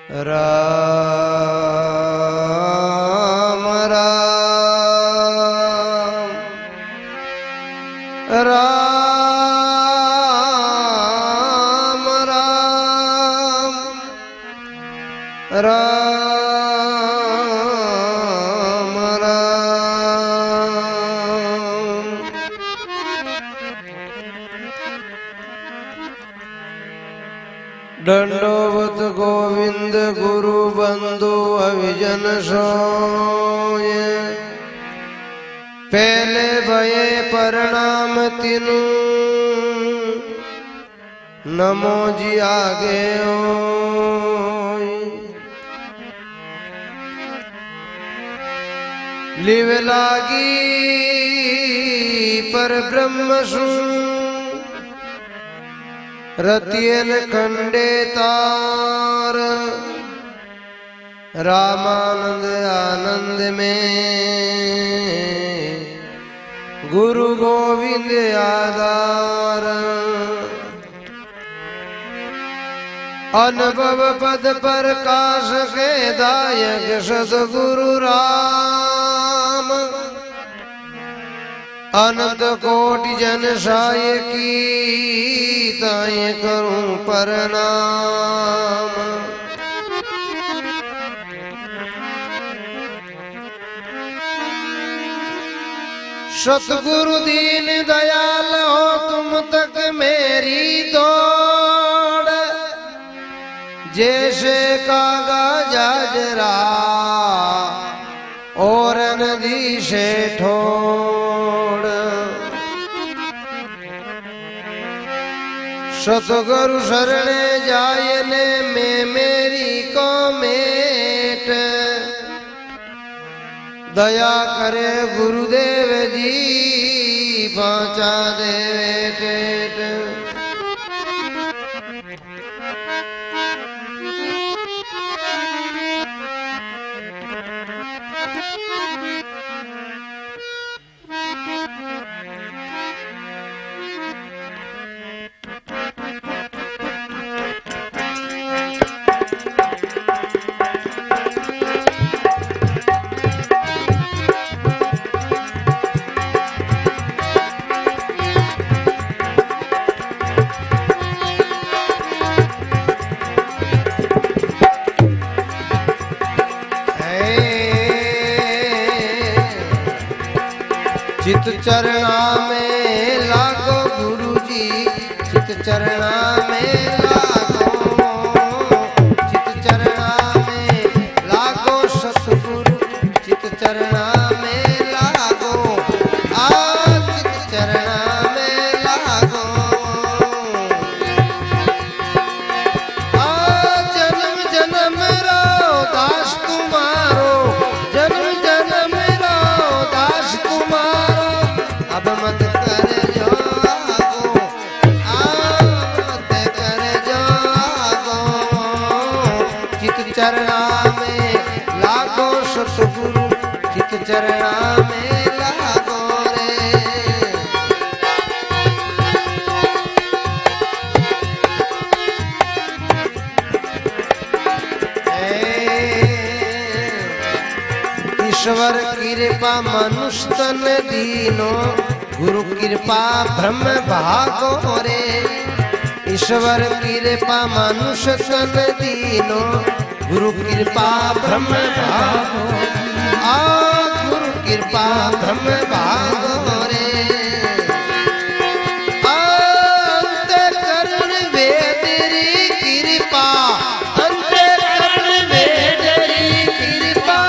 राम राम राम राम राम राम। दंडोवत गोविंद गुरु बंधु अविजन सोय, पहले भये प्रणाम तिनु, नमो जी आगे ओय। लिव लागी पर ब्रह्म सु, रतियन खंडे तार, रामानंद आनंद में, गुरु गोविंद आधार। अनुभव पद प्रकाश के दायक सदगुरु राम, अनंत कोटि जन साय की ताय करूं प्रणाम। सतगुरु दीन दयाल हो तुम तक मेरी दौड़, जैसे कागा जाजरा और नदी से ठोड़। सतगुरु शरणे जायने में मेरी को मेट, दया करे गुरुदेव जी पहुंचा देवे टेट। चित चरणा में लागो गुरु जी, चित चरणा में लागो, चित चरणा में लागो सतगुरु, चित चरणा में लागो, आ चित चरणा में लागो। आ जन्म जन्म रो दास तुम्हारो, जन्म जन्म रो दास तुम्हारो, अब मत कर जो आगो, मत कर जो आगो। चित चरणा में लागो सतगुरु, चित चरणा में लागो रे। ईश्वर कृपा मनुष्य तन दीनो, गुरु कृपा ब्रह्म भागो रे। ईश्वर कृपा मनुष्य तन दीनो, गुरु कृपा ब्रह्म भागो, आ गुरु कृपा ब्रह्म भागो रे। अंतःकरण वेदरी कृपा, अंतःकरण वेदरी कृपा,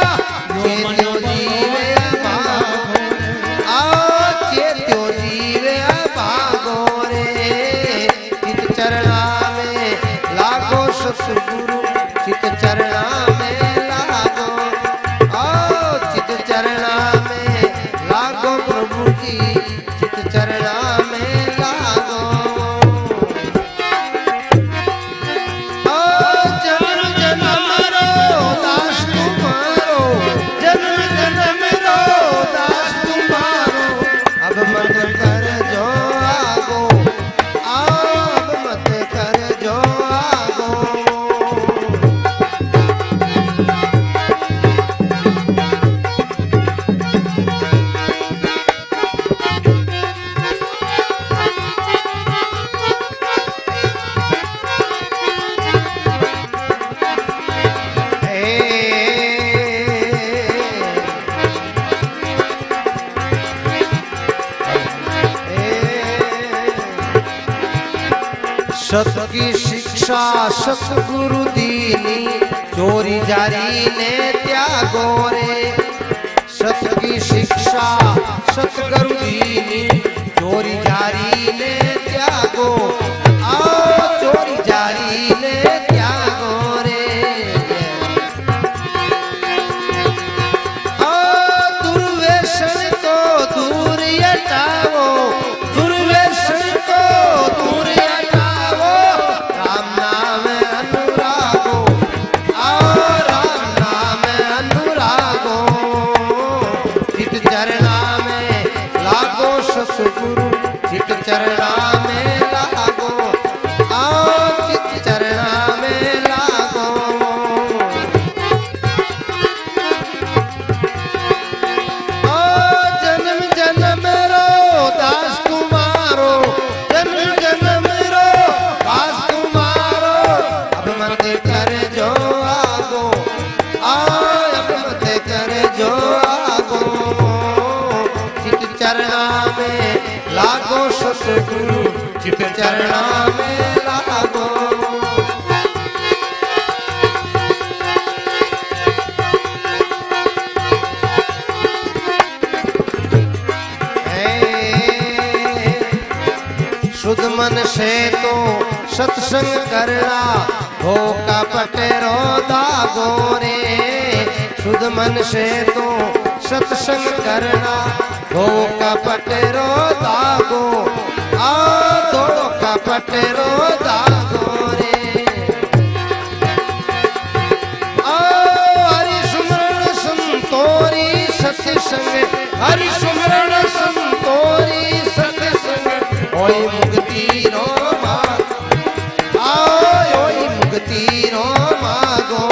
चेत्यो जीवे भागो, आ चेत्यो जीवे भागो रे। चित चरणा में लागो सतगुरु, चित चरणा में लागो, आ चित चरणा में लागो प्रभु जी, सत की शिक्षा सतगुरु दीनी, चोरी जारी ने त्यागो रे। सत की शिक्षा सतगुरु दीनी, चोरी जारी ने त्यागो। आओ चोरी जारी ने त्यागो रे। दुर्व्यसन को दूर हटाओ, दुर्व्यसन को दूर हटाओ। राम नाम अनुरागो, आओ राम नाम अनुरागो। चित चरणा में लागो सतगुरु, चित चरणा में लागो। आओ चित चरणा में लागो। जन्म जन्म रो दास तुम्हारो, जन्म जन्म रो दास तुम्हारो। अब मत कर जो आगो, अब मत कर जो आगो। चित चरणा में लागो सतगुरु, चित चरणा में लागो। शुद्ध मन से तो सत्संग करना, हो कपट रो दागो रे। शुद्ध मन से तो सत्संग करना, हो कपट रो दागो। आ दो कपट रो दागो रे। हरि सुमरण संतोरी सत्संग, हरि सुमरण संतोरी सत्संग। ओई मुक्ति रो माग, ओई मुक्ति रो मागो।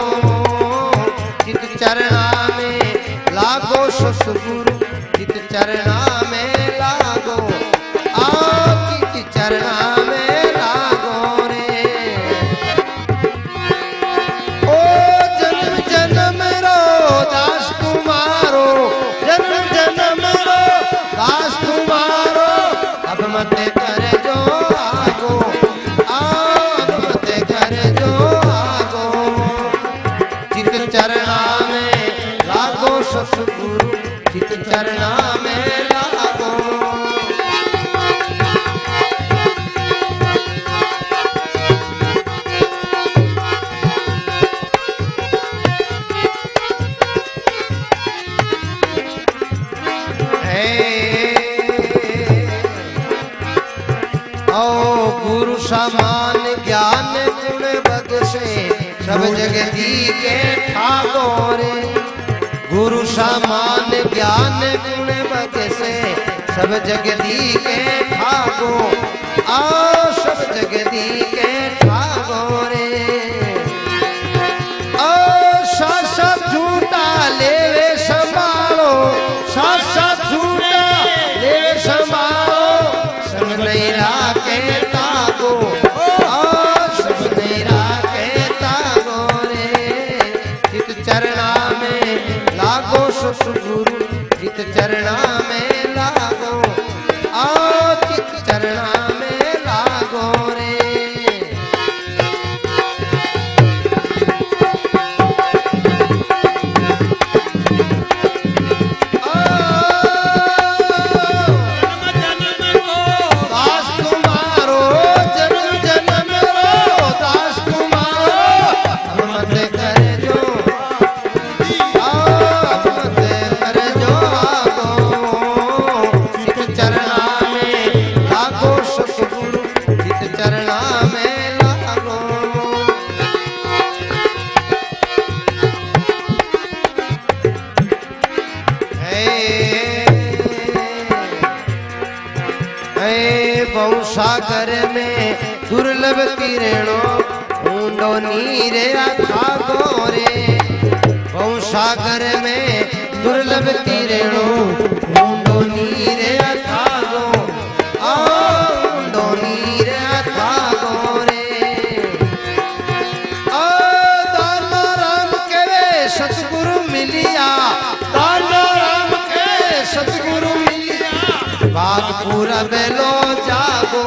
चित चरणा में लागो सतगुरु, चित चरणा में लागो। चित चरणा में लागो रे। ओ जन्म जन्म रो दास तुम्हारो, जन्म जन्म रो दास तुम्हारो। अब मत कर जो आगो, अब मत कर जो आगो। चित चरणा में लागो सतगुरु, चित चरणा में लागो। गुरु समान ज्ञान गुण बख्शे, सब जगती के ठाकोरे। गुरु समान ज्ञान गुण बख्शे, सब जगती के ठाको। आओ सब जगती के ठाकोरे। साथ झूठा लेवे संभालो, साथ झूठा लेवे संभालो। संग नहीं राखे तागो, संग नहीं राखे तागो रे। चित चरणा में लागो सतगुरु, चित चरणा में लागो। चित चरणा में लागो रे। सागर में दुर्लभ किरणो, ऊंडो नीरे अथा गोरे। बहु सागर में दुर्लभ किरणो, ऊंडो नीरे अथा गो। ऊंडो नीरे अथा गोरे। दाना राम के सतगुरु मिलिया, दाना राम के सतगुरु मिलिया। बाग पूरा बेलो जागो,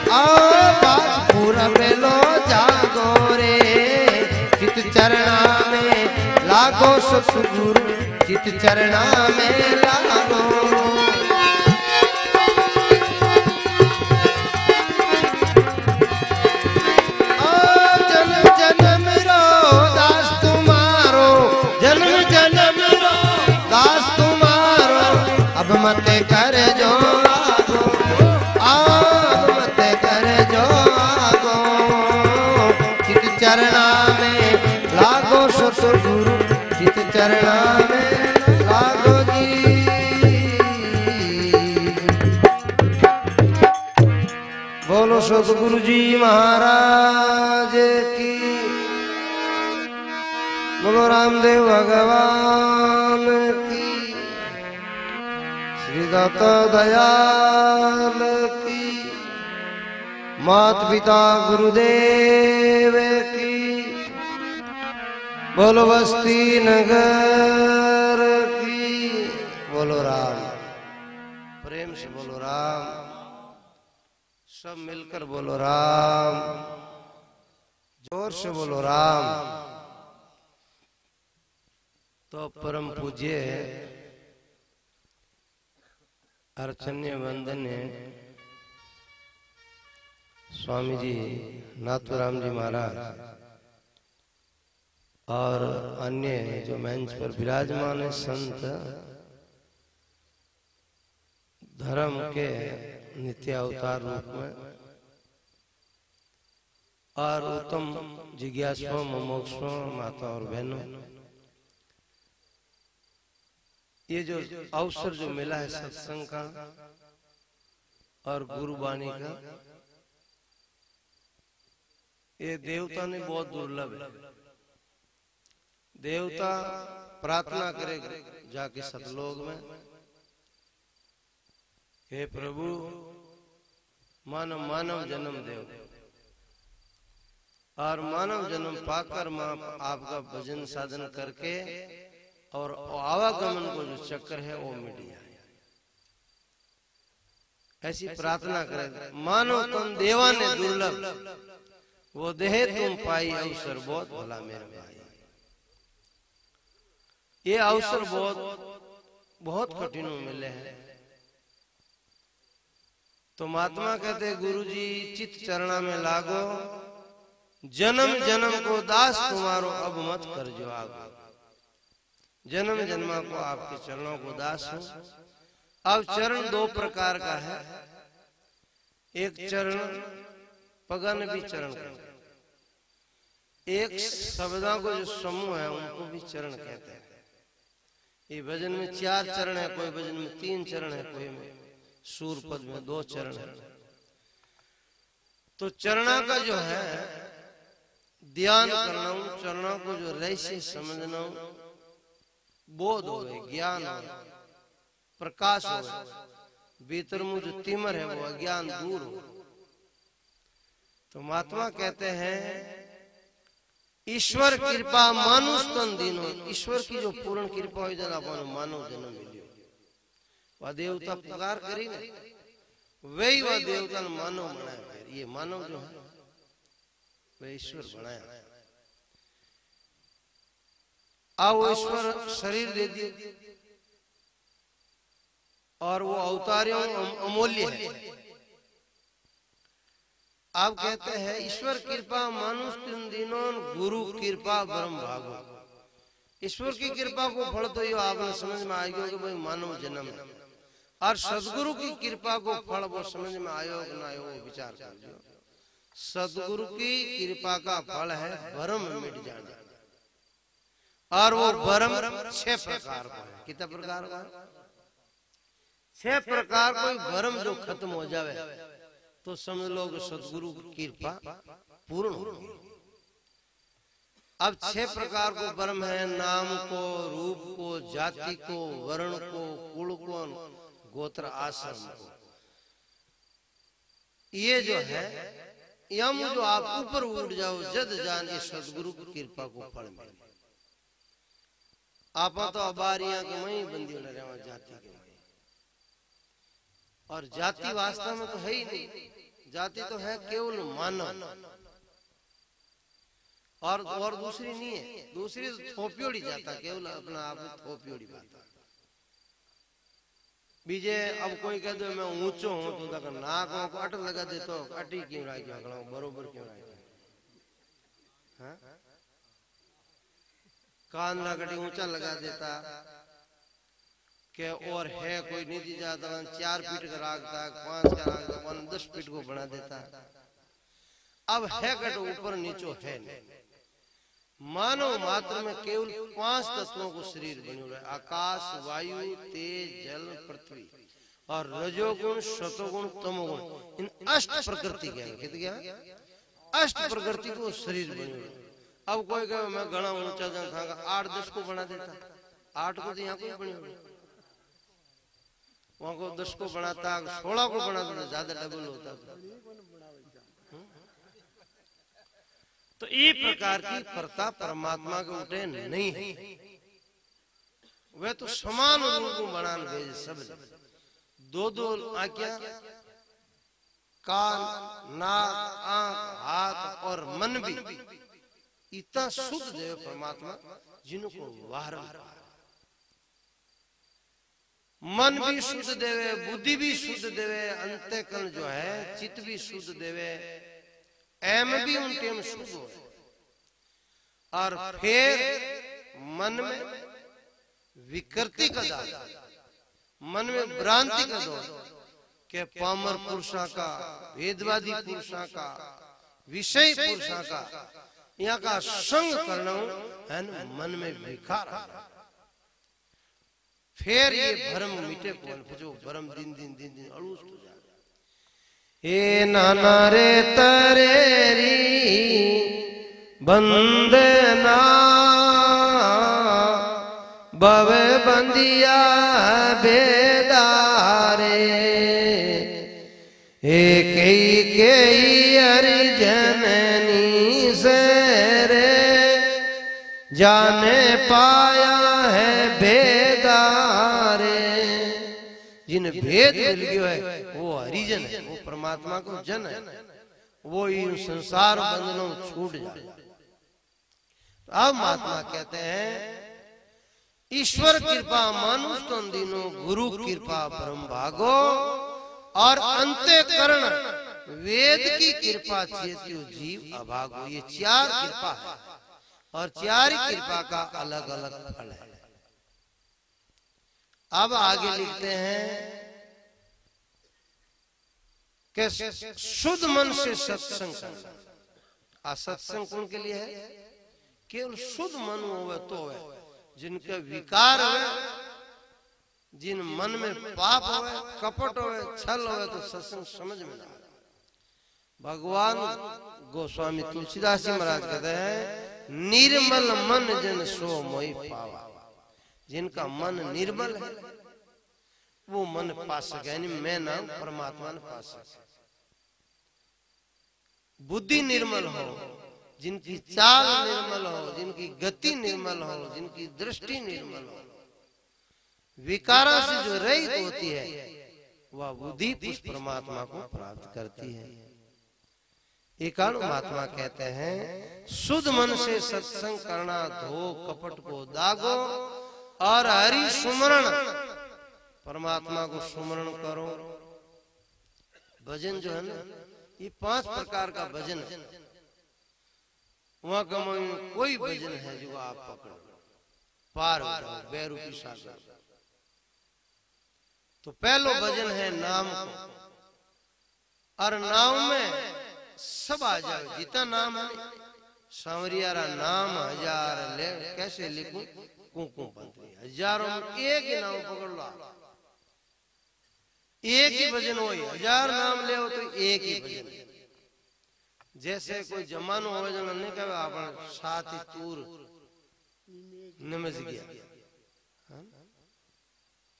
बात पूरा बेलो जागो रे चित चरणा में लागो सतगुरु चित चरणा में लागो जन्म जन्म रो दास तुम्हारो जन्म जन्म रो दास तुम्हारो अब मत कर जो आगो अब मत कर जो आगो चित चरणा में लागो सतगुरु चित चरणा में लागो जी। बोलो सतगुरु जी महाराज की बोलो रामदेव भगवान की श्री दाता दयाल की मात पिता गुरुदेव की बोलो बस्ती नगर की बोलो राम प्रेम से बोलो राम सब मिलकर बोलो राम जोर से बोलो राम। तो परम पूज्य अर्चन्य वंदन्य स्वामी जी नाथुराम जी महाराज और अन्य जो मंच पर विराजमान है संत धर्म के नित्य अवतार रूप में और उत्तम जिज्ञासुओं मुमुक्षुओं माता और बहनों, ये जो अवसर जो मिला है सत्संग का और गुरुवाणी का, ये देवता ने बहुत दुर्लभ है। देवता प्रार्थना करे जाके सतलोक में, हे प्रभु मानव मानव जन्म देव, और मानव जन्म पाकर मां आपका भजन साधन करके और आवागमन को जो चक्कर है वो मिट जाए, ऐसी प्रार्थना करे। मानव तुम देवा ने दुर्लभ, वो देह तुम पाई अवसर बहुत भला मेरे भाई। ये अवसर बहुत कठिन मिले हैं। तो महात्मा कहते गुरुजी चित चरणा में लागो, जन्म जन्म को दास तुम्हारो अब मत कर जो आगो। जन्म जन्मा को आपके चरणों को दास हो। अब चरण दो प्रकार का है, एक चरण पगन भी चरण कहते हैं, एक शब्दों को जो समूह है उनको भी चरण कहते हैं। ये भजन में 4 चरण है, कोई भजन में 3 चरण है, कोई में सूर पद में 2 चरण है। तो चरणा का जो है ध्यान करना, चरणों को जो रहस्य समझना, बोध हो, ज्ञान हो, प्रकाश हो, भीतर में जो तिमर है वो अज्ञान दूर हो। तो महात्मा कहते हैं ईश्वर कृपा मानुष तन दीनो, ईश्वर की जो पूर्ण कृपा हो जाए अपन मानव जन्म मिलियो। वह देवता पुकार करी ना, वही वह देवता ने मानव बनाया। ये मानव जो है वह ईश्वर बनाया। आओ ईश्वर शरीर दे दिए और वो अवतारियों अमूल्य है। आप कहते हैं ईश्वर कृपा मानुष तीन दिनों गुरु कृपा ब्रह्म भागो। ईश्वर की कृपा को फल तो ये आपने समझ में आएगा कि भाई मानव जन्म है, और सदगुरु की कृपा को फल वो समझ में आयो कि ना आयो वो विचार कर लो। सदगुरु की कृपा का फल है भ्रम मिट जाना, और वो भ्रम 6 प्रकार का है। कितना प्रकार का? 6 प्रकार कोई भ्रम जो खत्म हो जावे तो समझ लो कि सदगुरु की कृपा पूर्ण होगी। अब 6 प्रकार को भ्रम है, नाम को, रूप को, जाति को, वर्ण को, कुल को, गोत्र आश्रम को। ये जो है यम जो आप ऊपर उठ जाओ जद जान सदगुरु की कृपा को फल मिले। आप तो अबारियां के वही बंदी रहे जाति के वही, और जाति वास्तव में तो है ही नहीं। जाति तो है केवल मानव, और दूसरी नहीं है। दूसरी तो थोपियोड़ी जाता, केवल अपना आप थोपियोड़ी बात। बीजे अब कोई कह दो मैं ऊंचो हूं तो तक नाक को अट लगा दे तो अटी क्यों राखी बरोबर क्यों राखी, हाँ? कान लगड़ी ऊंचा लगा देता के, और है कोई नीति जाता 4 फीट का राखता, 5 का राखता, 10 फीट को बना देता। अब है कट ऊपर नीचो है नहीं। मानव मात्र में केवल 5 तत्वों को शरीर बने हुए, आकाश, वायु, तेज, जल, पृथ्वी और रजोगुण, सतोगुण, तमोगुण। इन अष्ट प्रकृति के कितने अष्ट प्रकृति को शरीर बने हुए। अब कोई कहे मैं घना ऊंचा जन था 8-10 को बना देता, 8 को तो यहाँ कोई बने हुए, वहां को 10 को बनाता, 16 को बना देता, ज्यादा डबल होता। तो ये प्रकार की परता परमात्मा के उठे नहीं है। वे तो समान रूप में बनान भेज सब, 2-2 आंखें, कान, नाक, आंख, हाथ और मन भी इतना शुद्ध देव परमात्मा जिनको वारण, मन भी शुद्ध देवे, बुद्धि भी शुद्ध देवे, अंतःकरण जो है चित्त भी शुद्ध देवे, एम भी उनके में शुद्ध हो। और फिर मन में विकृति का दाल, मन में भ्रांति का दोष के पामर पुरुषा का, भेदवादी पुरुषा का, विषय पुरुषा का, यहाँ का संग करना है न, मन में विकार आ जाए। फिर ये भरम मिटे कौन, जो भरम दिन दिन दिन दिन अड़ूस हो जाए। हे नाना रे तरेरी बंदना बवे बंदिया बेदारे, एक कई अर्जननी से रे जाने पाया है बेदारे। जिन भेद मिल गया है वो हरिजन है, वो परमात्मा को जन है, वो इन संसार बंधनों छूट जाए। तो अब महात्मा कहते हैं ईश्वर कृपा मानुष तो दीनो, गुरु कृपा ब्रह्म भागो, और अंतःकरण वेद की कृपा चेत्यो जीव अभागो। ये 4 कृपा है और 4 कृपा का अलग अलग फल है। अब आगे लिखते हैं कि शुद्ध मन से सत्संग करना। सत्संग कौन के लिए है? केवल शुद्ध मन होवे तो है, जिनके विकार होवे, जिन मन में पाप होवे, कपट होवे, छल होवे, तो सत्संग समझ में ना आए। भगवान गोस्वामी तुलसीदास जी महाराज कहते हैं निर्मल मन जन सो मोहि पावा। जिनका मन निर्मल है वो मन पा सके, यानी मैं नाम परमात्मा ने पा सके। बुद्धि निर्मल हो, जिनकी चाल निर्मल हो, जिनकी गति निर्मल हो, जिनकी दृष्टि निर्मल हो, विकारों से जो रहित होती है वह बुद्धि उस परमात्मा को प्राप्त करती है। एक महात्मा कहते हैं शुद्ध मन से सत्संग करना, धो कपट को दागो और हरि सुमरण, परमात्मा को सुमरण करो। भजन जो है ना, ये 5 प्रकार का भजन है। वहां का कोई भजन है जो आप पकड़ो पार हो जाओ बेरूपी सागर। तो पहलो भजन है नाम को, और नाम में सब आ जाओ। जितना नाम है सांवरियारा नाम 1000 ले, कैसे लिखूं कुंकुम पंथी, हजारों में एक ही नाम पकड़ लो, एक ही भजन हो। 1000 नाम ले हो तो एक ही भजन। जैसे कोई जमानो हो जो नहीं कहे आप साथ ही तूर नमज गया,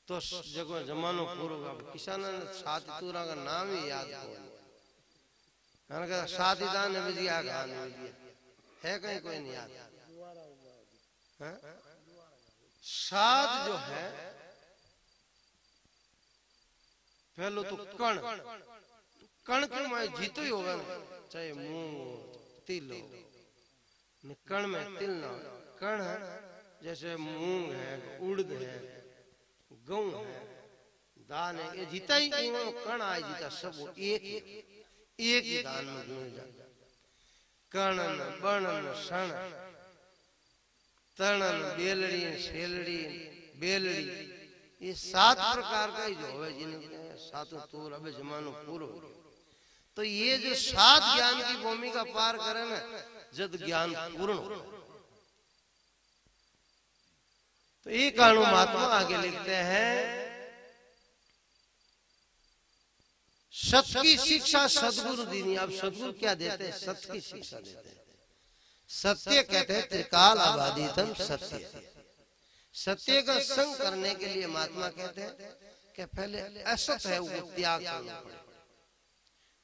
तो जगह जमानो पूरा किसान साथ ही तूरा का नाम ही याद हो, साथ ही दान नमज गया है, कहीं कोई नहीं याद। साध जो है पहलो तो कण, कण के में जीतो ही होगा, चाहे मूंग हो, तिल हो, कण में तिल ना हो। कण है जैसे मूंग है, उड़द है, गेहूं है, दान है, ये जीता ही कण आए जीता सब एक ही दान में जुड़ जाता। कणन बनन षण तणन बेलड़ी शेलड़ी बेलड़ी, ये 7 प्रकार का ही जो है जिनके सातों तूर अबे जमानो पूरो। तो ये जो 7 ज्ञान की भूमिका पार करे ना, जद ज्ञान पूर्ण हो। तो ये कानू महात्मा आगे लिखते हैं, सत्य की शिक्षा सदगुरु दीनी। अब सदगुरु क्या देते हैं? सत्य की शिक्षा देते हैं। सत्य कहते हैं त्रिकाल आबादितम सत्य। सत्य का संग करने के लिए महात्मा कहते हैं कि पहले असत है वो त्याग करना पड़ेगा।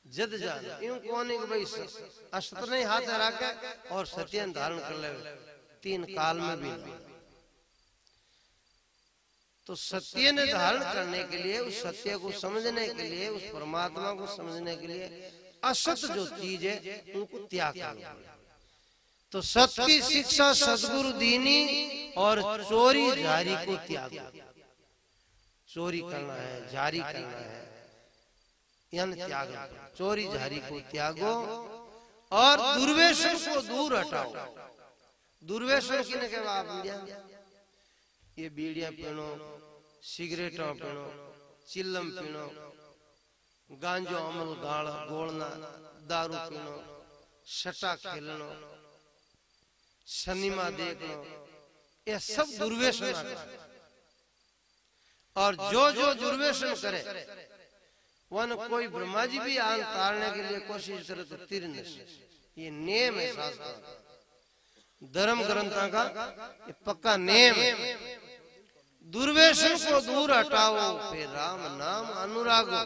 जद जान यूं कोने के भाई असत नहीं हाथ रखे और सत्य धारण कर ले 3 काल में भी नहीं। तो सत्य ने धारण करने के लिए, उस सत्य को समझने के लिए, उस परमात्मा को समझने के लिए असत जो चीज है उनको त्याग करना पड़ेगा। तो सत्य की शिक्षा सदगुरु दीनी और चोरी जारी को त्याग। चोरी करना है, जारी करना है, यानी त्याग। चोरी जारी को त्यागो और दुर्व्यसन को दूर हटाओ। दुर्व्यसन किने के आप ये बीड़ियां पीनो, सिगरेटा पीनो, चिल्लम पीनो, गांजो अमल गाड़ा गोलना, दारू पीनो, सट्टा खेलनो, सिनेमा देखनो, ये सब दुर्व्यसन है। और जो जो दुर्व्यसन करे वन कोई ब्रह्मा जी भी आन तारने के लिए कोशिश करे तो तीर न। ये नेम है शास्त्र धर्म ग्रंथों का, ये पक्का नेम है। दुर्व्यसन को दूर हटाओ, फिर राम नाम अनुराग हो।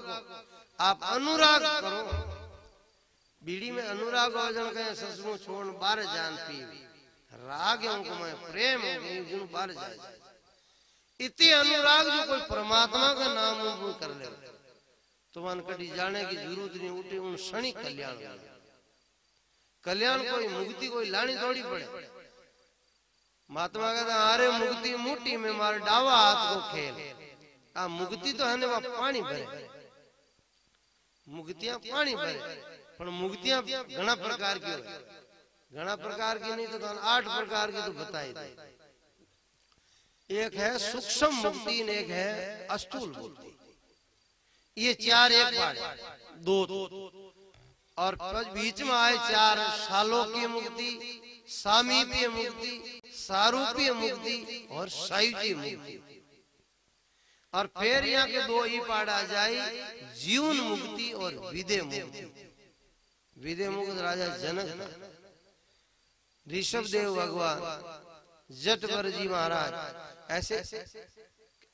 आप अनुराग करो। बीड़ी में अनुराग हो जन कहे ससुर छोड़ बार जान पी राग उनको मैं प्रेम हो गई जिन बार जाए। इतने अनुराग जो कोई परमात्मा का नाम वो कर ले तो वन कटी जाने की जरूरत नहीं। उठे उन क्षणिक कल्याण, कल्याण कोई मुक्ति कोई लानी थोड़ी पड़े। महात्मा कहता अरे मुक्ति मुट्ठी में मार डावा हाथ को खेल। आ मुक्ति तो है ना पानी भरे, मुक्तियां पानी भरे, पर मुक्तियां घना प्रकार की हो। घना प्रकार की नहीं तो 8 प्रकार की तो बताई थी। एक है सूक्ष्म मुक्ति, एक है स्थूल मुक्ति। ये 4 एक बार 2 और बीच में आए 4 सालों की मुक्ति, सामीप्य मुक्ति, सारूप्य मुक्ति और सायुज्य मुक्ति। और फिर यहाँ के 2 ही पाड़ा जाए, जीवन मुक्ति और विदे मुक्ति। विदे मुक्त राजा जनक था, ऋषभ देव भगवान, जटवर जी महाराज, ऐसे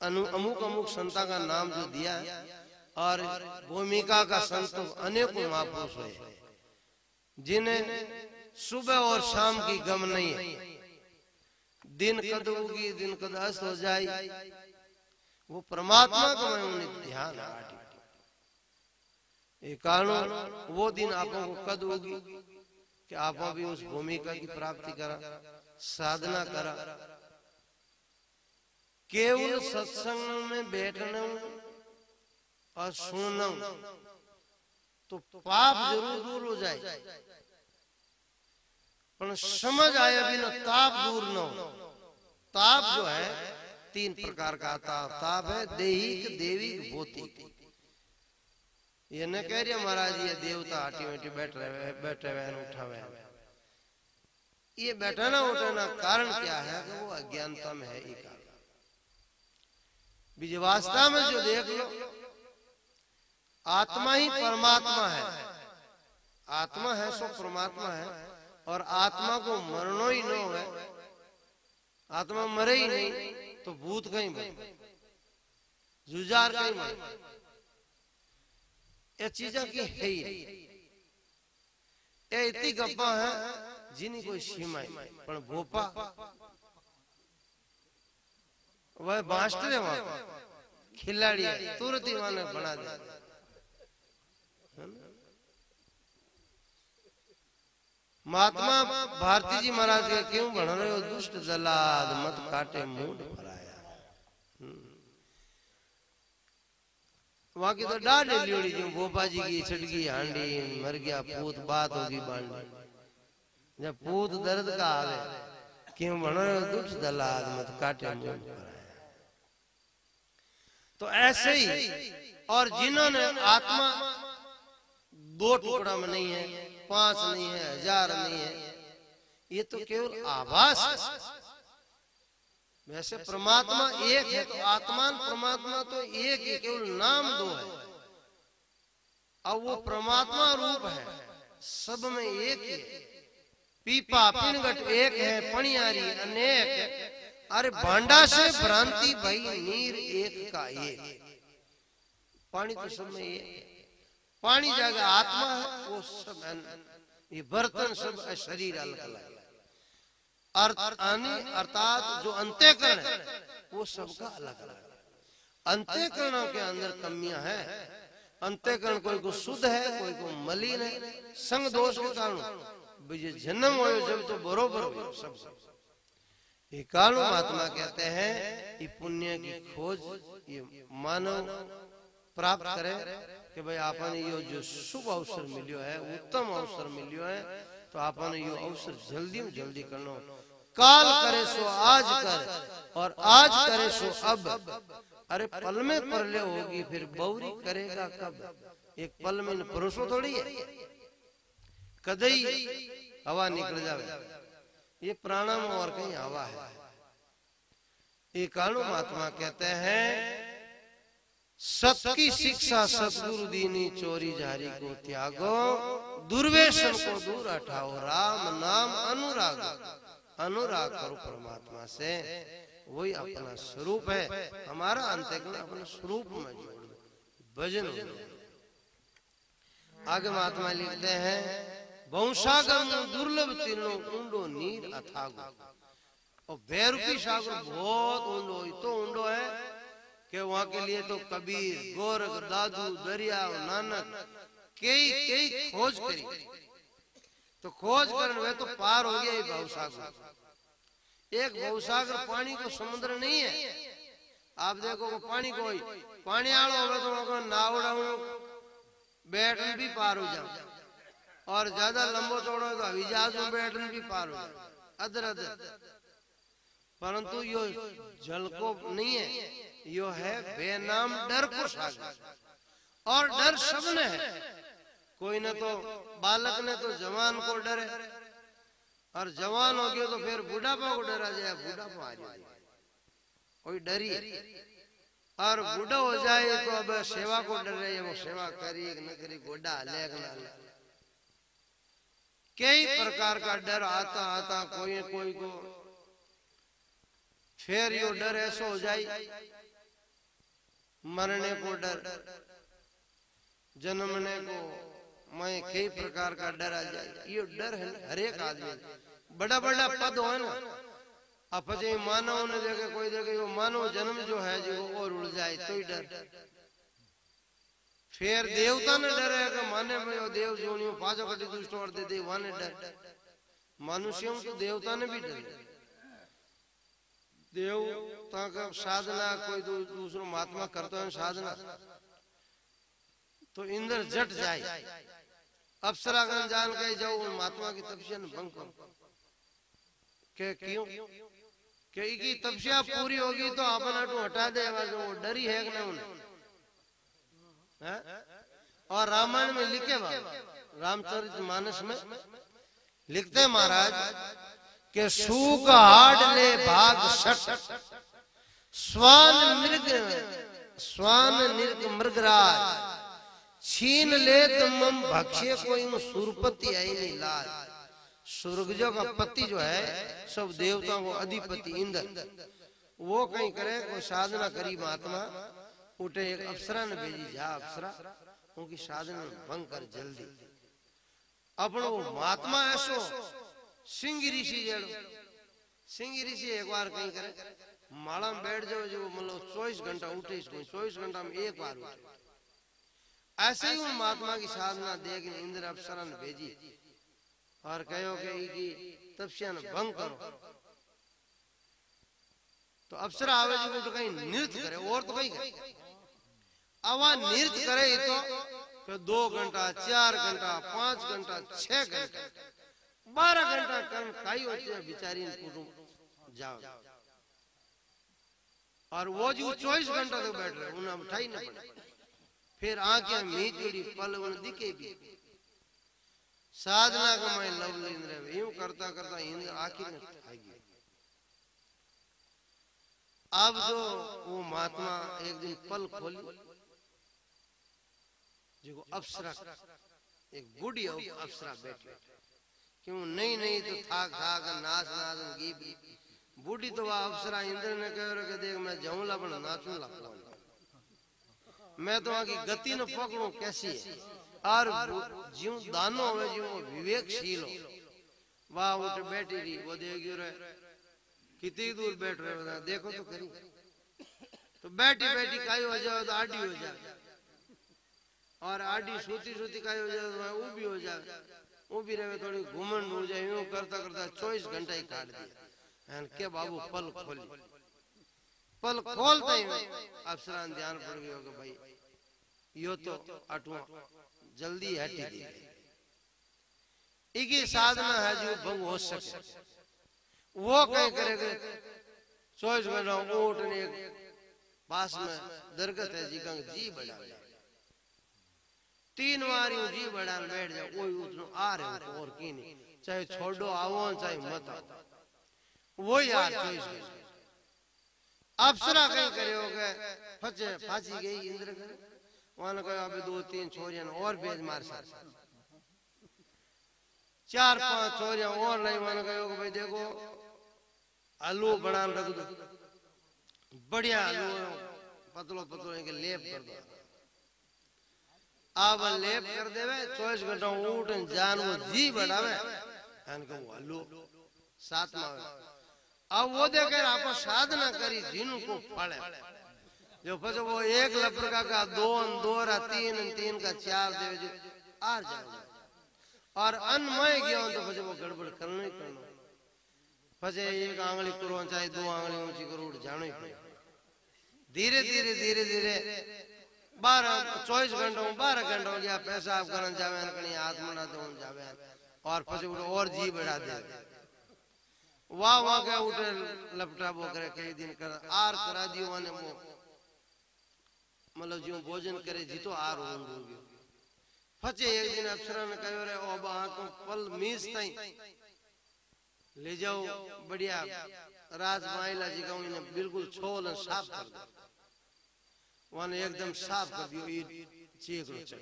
अमुक अमुक संता का नाम जो दिया। और भूमिका का संत अनेकों महापुरुष है जिन्हें सुबह और शाम की गम नहीं है। दिन कद उगी दिन कद अस्त हो जाए, वो परमात्मा का मैं उन्हें ध्यान ये कारण वो दिन आपको को कद होगी कि आप भी उस भूमिका की प्राप्ति करा, साधना करा। केवल सत्संग में बैठना और सुनना तो पाप जरूर दूर हो जाए, पर समझ आए अभी ना ताप दूर न हो। ताप जो है 3 प्रकार का ताप है, देहिक देविक भौतिक। ये न कह रही महाराज ये देवता हाटी बैठे बैठे हुए उठा हुए। ये बैठाना उठाना कारण क्या है कि वो अज्ञानता में है। एक बीज वास्तव में जो देख लो आत्मा ही परमात्मा है। आत्मा है सो परमात्मा है। और आत्मा को मरनो ही न है, आत्मा मरे ही नहीं तो भूत कहीं मरे, जुजार कहीं मरे। ये चीजा की है ही ये इतनी गप्पा है जिन्हीं कोई सीमा पर भोपा वह बास्टर है, वहां खिलाड़ी है, तुरंत ही माने बना दे। महात्मा भारती जी महाराज के क्यों बन रहे हो दुष्ट जलाद मत काटे मूड फराया। वहां की तो डाढ़े लियोड़ी जो बोपा जी की छटगी हांडी मर गया पूत बात होगी बांडी। जब पूत दर्द का आवे क्यों बन रहे हो दुष्ट जलाद मत काटे मूड फराया। तो ऐसे ही और जिन्होंने आत्मा दो टुकड़ा में नहीं है, 5 नहीं है, 1000 नहीं है, ये तो केवल आभास है। वैसे परमात्मा एक है तो आत्मान परमात्मा तो एक ही, केवल नाम 2 है। अब वो परमात्मा रूप है, सब में एक ही है। पीपा पिनगट एक है, पणियारी अनेक। अरे भांडा से भ्रांति भई नीर एक का एक। पानी तो सब में एक है। पानी जगह आत्मा है, वो सब ये बर्तन सब शरीर अलग अलग है। अर्थात जो अंतःकरण है वो सबका अलग अलग है। अंतःकरणों के अंदर कमियां हैं। अंतःकरण कोई को शुद्ध है, कोई को मलिन है। संग दोष के कारण ये जन्म हो जब तो बरोबर हो सब। ये कारणों महात्मा कहते हैं ये पुण्य की खोज ये मानव प्राप्त करे कि भाई आपने यो जो शुभ अवसर मिलियो है, उत्तम अवसर मिलियो है, तो आपने यो अवसर जल्दी में जल्दी करना। काल करे सो आज कर और आज करे सो अब। अरे पल में परले होगी फिर बौरी करेगा कब। एक पल में परोसो थोड़ी है, कदई हवा निकल जावे। ये प्राणायाम और कहीं हवा है। ये कारणों महात्मा कहते हैं सत की शिक्षा सतगुरु दीनी चोरी जारी को त्यागो। दुर्व्यसन को दूर हटाओ राम नाम अनुराग। अनुराग करो परमात्मा से, वही अपना स्वरूप है। हमारा अंतःकरण अपने स्वरूप में जोड़ दो, भजन हो जाए। आगे महात्मा लिखते हैं वंशागम दुर्लभ तीनों ऊंडो नीर अथागो। और भैरूपी सागर बहुत ऊंडो, इतो ऊंडो है कि वहां के लिए तो कबीर गोरख दादू दरिया नानक कई खोज करी। तो खोज करने वे तो पार हो गया भवसागर। एक भवसागर पानी को समुद्र नहीं है। आप देखो पानी कोई पानी आड़ो हो तो नावड़ा बैठन भी पार हो जाओ, और ज्यादा लंबो चौड़ो तो हवाईजहाज में बैठन भी पार हो जाओ अदर अदर। परंतु यो जल को नहीं है, यो है बेनाम डर को सागर। और डर सबने है। कोई ने तो बालक ने तो जवान को डरे, और जवान हो गया तो फिर बुढ़ापा को डरा जाए, बुढ़ापा आ जाए कोई डरी। और बूढ़ा हो जाए तो अब सेवा को डर रहे, वो सेवा करी न करी, गोडा हले न हले। कई प्रकार का डर आता आता कोई कोई को फिर यो डर ऐसा हो जाए मरने को डर, जन्मने को मैं कई प्रकार का डर आ जाए। ये डर है हर एक आदमी। बड़ा बड़ा पद हो ना, अब मानव ने देखे कोई देखे वो मानव जन्म जो है जो और उड़ जाए तो ही डर। फिर देवता ने डर है कि माने में वो देव जोनियो पाजो कटी दुष्ट और दे दे वाने डर। मनुष्यों तो देवता ने भी डर। देवता का साधना कोई दूसरो महात्मा करता है साधना तो इंद्र जट जाए। अप्सरागण जान के जाओ महात्मा की तपस्या ने भंग करो। के क्यों कि की तपस्या पूरी होगी तो अपन आटू हटा दे, वो डरी है कि नहीं उन्हें। और रामायण में लिखे रामचरितमानस में लिखते महाराज के सूक हाड ले भाग सट स्वान मृग मृगराज छीन ले तुम भक्ष्य कोई सुरपति आई नहीं लाज। सूरजों का पति जो है सब देवताओं को अधिपति इंद्र, वो कहीं करे कोई साधना करी महात्मा उठे, एक अप्सरा ने भेजी जा अप्सरा उनकी साधना भंग कर जल्दी। अपनो महात्मा ऐसो सिंह ऋषि जड़ो, सिंह ऋषि एक बार कहीं करे माला में बैठ जाओ जो मतलब 24 घंटा उठे, 24 घंटा में एक बार उठे। ऐसे ही उन महात्मा की साधना देख इंद्र अप्सरा ने भेजी और कहो कि इकी तपस्या ने भंग करो। तो अप्सरा आवे जी तो कहीं नृत्य करे और तो कहीं करे। अब वह नृत्य करे तो 2 घंटा 4 घंटा 5 घंटा 6 घंटा 12 घंटा कर्म खाई होती है बेचारी कुटुंब जाओ। और वो जो 24 घंटा तक बैठ रहे उन्हें उठाई नहीं पड़ा। फिर आंखें मीच जुड़ी पल उन दिखे भी साधना का मैं लव इंद्र यूं करता करता इंद्र आखिर में आ गया। अब जो वो महात्मा एक दिन पल खोली जो अप्सरा एक बूढ़ी अप्सरा बैठी क्यों नहीं नहीं तो थाक थाक नाच नाच गीत बूढ़ी तो वह अप्सरा इंद्र ने कह कि देख मैं जाऊंला पर नाचूं ला मैं तो आगे गति न पकड़ू कैसी है और ज्यों दानो में ज्यों विवेकशील हो वाह उठ बैठी रही वो देख रहे कितनी दूर बैठ रहे देखो तो करी तो बैठी बैठी काई हो जाए तो आडी हो जाए और आडी सोती सोती काई हो जाए तो वो भी हो जाए वो भी रहे थोड़ी घुमंड हो जाए यूं करता करता 24 घंटा ही काट दिया के बाबू पल खोली पल खोलते ही अप्सरा ध्यान पड़ गया कि भाई यो तो अटुआ जल्दी हटी दी इकी साधना है जो भंग हो सके वो कहीं करेगा 24 घंटा उठने पास में दरगत है जी का जी बढ़ा 3 बार यूं जी बढ़ा बैठ जाओ कोई उठनो आ रहे हो और की नहीं चाहे छोड़ो आओ चाहे मत आओ वो यार 24 घंटे अप्सरा कहीं करे हो गए फचे फांसी गई इंद्र करे वहां कहा अभी 2-3 छोरियां और भेज मार साथ 4-5 छोरियां और नहीं वहां कहो कि भाई देखो आलू बना रख दो बढ़िया आलू पतलो पतलो इनके लेप कर दो अब लेप कर देवे 24 घंटा उठ जान वो जी बढ़ावे इनको आलू साथ में अब वो देखे आप साधना करी जिनको फले जो फिर वो 1 लपरका का 2 2 3 का 4 देवे जो आ जाए और अनमय गया तो फिर वो गड़बड़ करना ही करना फिर 1 आंगली करो चाहे 2 आंगली ऊंची करो उठ जाना ही पड़े धीरे धीरे धीरे धीरे 24 घंटों 12 घंटों गया पैसा आप करना जावे कहीं हाथ मना दो जावे और फिर और जी बढ़ा दे वाह वाह के उठे लपटा वो करे कई दिन कर आर करा दियो ने वो मतलब जो भोजन करे जी तो आर हो गयो फचे एक दिन अप्सरा ने कहो रे ओ बा को पल मीस ताई ले जाओ बढ़िया राज माइला जी का इन्हें बिल्कुल छोल साफ कर दो वन एकदम साफ कर दियो ये चीकड़ो चल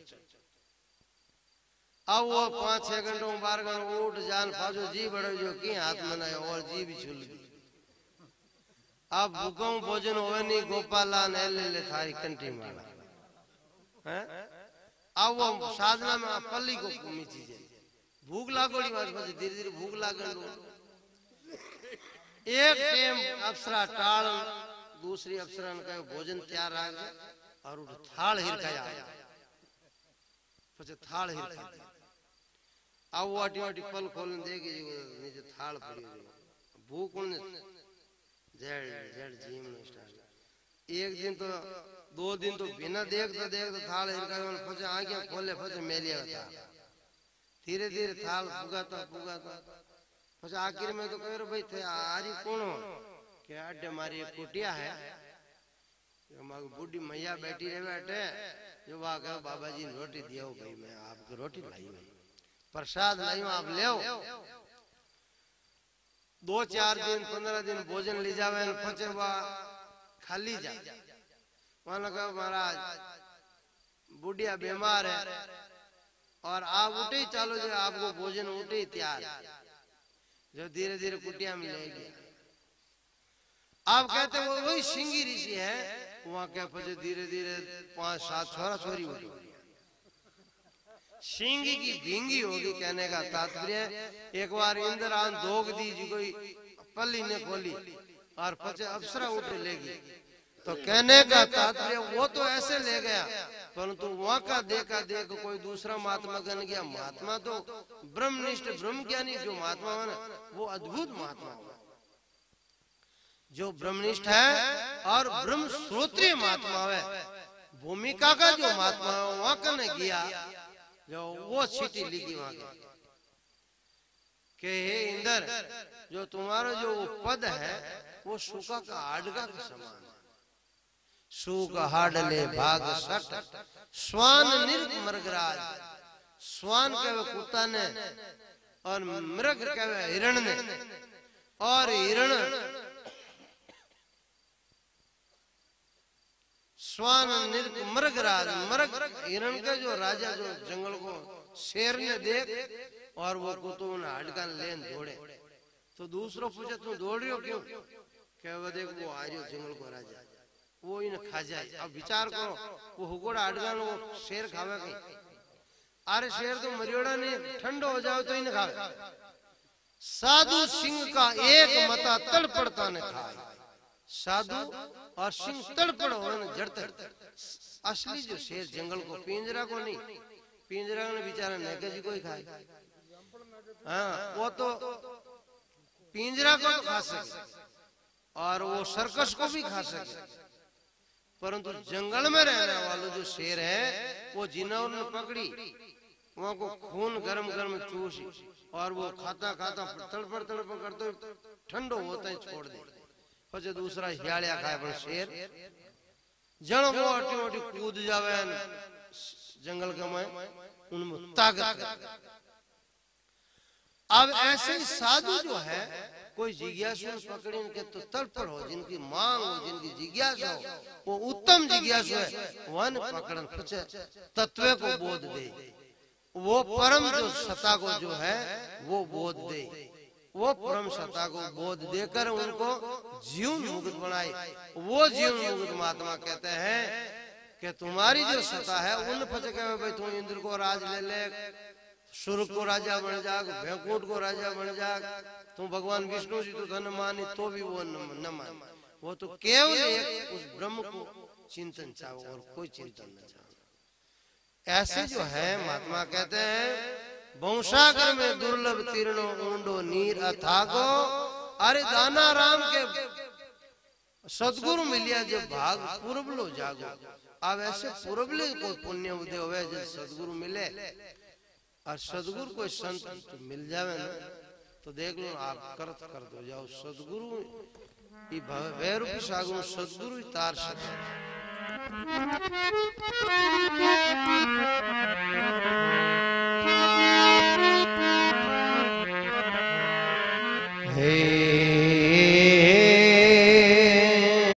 अब वो 5-6 घंटों 12 घंटों उठ जान फाजो जी बढ़ो जो की हाथ मनाए और जी भी छुल गई अब भूखों भोजन होवे नहीं गोपाला ने ले थारी कंठी मारा हैं अब वो साधना में पल्ली को घूमी चीजें भूख लागोड़ी बात बजे धीरे धीरे भूख लागन एक टाइम अप्सरा टाल दूसरी अप्सरा ने कहा भोजन तैयार आ गया और उठ थाल हिरकाया પછી થાળ હિરખા આવું આટી આટી પલ ખોલીને દેખી નીચે થાળ પડી ભૂખ ને જેડ જેડ જીમ નો સ્ટાર્ટ एक दिन तो 2 दिन तो बिना देखता देखता थाल हिरका પછી आंखें खोले પછી मेलिया था धीरे धीरे थाल पुगाता પછી आखिर में तो कह भाई थे आरी कौन हो के अड्डे मारी एक कुटिया है हमारी बूढ़ी मैया बैठी रहे बैठे जो वहां कहो बाबा जी रोटी दियो भाई मैं आपको रोटी लाई हूं प्रसाद लाई हूं आप ले 2-4 दिन 15 दिन भोजन ले जावे पचे वह खाली जा वहां कहो महाराज बुढ़िया बीमार है और आप उठे ही चालो जो आपको भोजन उठे ही तैयार जो धीरे धीरे कुटिया में ले गया आप कहते वो वही सिंगी ऋषि है वहां क्या पचे धीरे धीरे 5-7 छोरा छोरी उठी सिंगी की भींगी होगी कहने का तात्पर्य एक बार इंद्र आन दोग दी जी कोई पल्ली ने खोली और पचे अप्सरा उठे लेगी तो कहने का तात्पर्य वो तो ऐसे ले गया परंतु वहां का देखा देख कोई दूसरा महात्मा बन गया। महात्मा तो ब्रह्मनिष्ठ ब्रह्म ज्ञानी जो महात्मा है वो अद्भुत महात्मा है, जो ब्रह्मनिष्ठ है और ब्रह्म श्रोत्रिय महात्मा है। भूमिका का जो महात्मा है वहां का ने गया जो वो चीटी लिखी वहां के हे इंद्र, जो तुम्हारा जो वो पद है वो सूखा का हाडका के समान है। सूख हाडले भाग सट स्वान निर्ग मृगराज। स्वान कहे कुत्ता ने और मृग कहे हिरण ने, और हिरण स्वान निर्ग मृगराज। मृग हिरण का जो राजा जो जंगल को शेर ने देख और वो कुत्तों ने हाडका लेन दौड़े। तो दूसरों पूछे तुम दौड़ रहे हो क्यों? कहे देख वो आ रही जंगल को राजा, वो इन्हें खा जाए। अब विचार करो वो हुकोड़ा हाडका वो शेर खावे कहीं? अरे शेर तो मरियोड़ा नहीं, ठंडो हो जाओ तो इन्हें खावे। साधु सिंह का एक मता तड़पड़ता ने खाए। साधु और सिंह तड़पड़ हो जड़ते। असली जो शेर जंगल को, पिंजरा को नहीं, पिंजरा ने बेचारा नेके जी को ही खाए। हाँ वो तो पिंजरा को तो खा सके और वो सर्कस को भी खा सके, परंतु जंगल में रहने वाला जो शेर है वो जिन्होंने पकड़ी वहां को खून गरम गरम चूसी और वो खाता खाता तड़पड़ तड़पड़ करते ठंडो होता है छोड़ दे। પછી दूसरा हियाड़िया खाए। पर शेर जन वो अटी अटी कूद जावे जंगल के में उनमें ताकत। अब ऐसे साधु जो है कोई जिज्ञासु पकड़ी के तो तड़पड़ हो, जिनकी मांग हो, जिनकी जिज्ञासा हो, वो उत्तम जिज्ञासु है, वन पकड़न तत्व को बोध दे, वो परम जो सत्ता को जो है वो बोध दे, वो परम सत्ता को बोध देकर उनको जीवन मुक्त बनाए। वो जीवन मुक्त महात्मा कहते हैं कि तुम्हारी जो सत्ता है उन फचे कहे भाई तुम इंद्र को राज ले ले, सूर्य को राजा बन जाग, भैंकुट को राजा बन जाग, तुम भगवान विष्णु जी तो धन मानी तो भी वो न मान। वो तो केवल एक उस ब्रह्म को चिंतन चाहो और कोई चिंतन न चाहो। ऐसे जो है महात्मा कहते हैं बहुसागर में दुर्लभ तीर्णो ऊंडो नीर अथागो। अरे दाना राम के सदगुरु मिलिया जो भाग पूर्व लो जागो। अब ऐसे पूर्व ले कोई पुण्य उदय हुए जो सदगुरु मिले और सदगुरु कोई संत तो मिल जावे ना तो देख लो आप करत कर दो जाओ। सदगुरु वैरूपी सागु सदगुरु तार सके।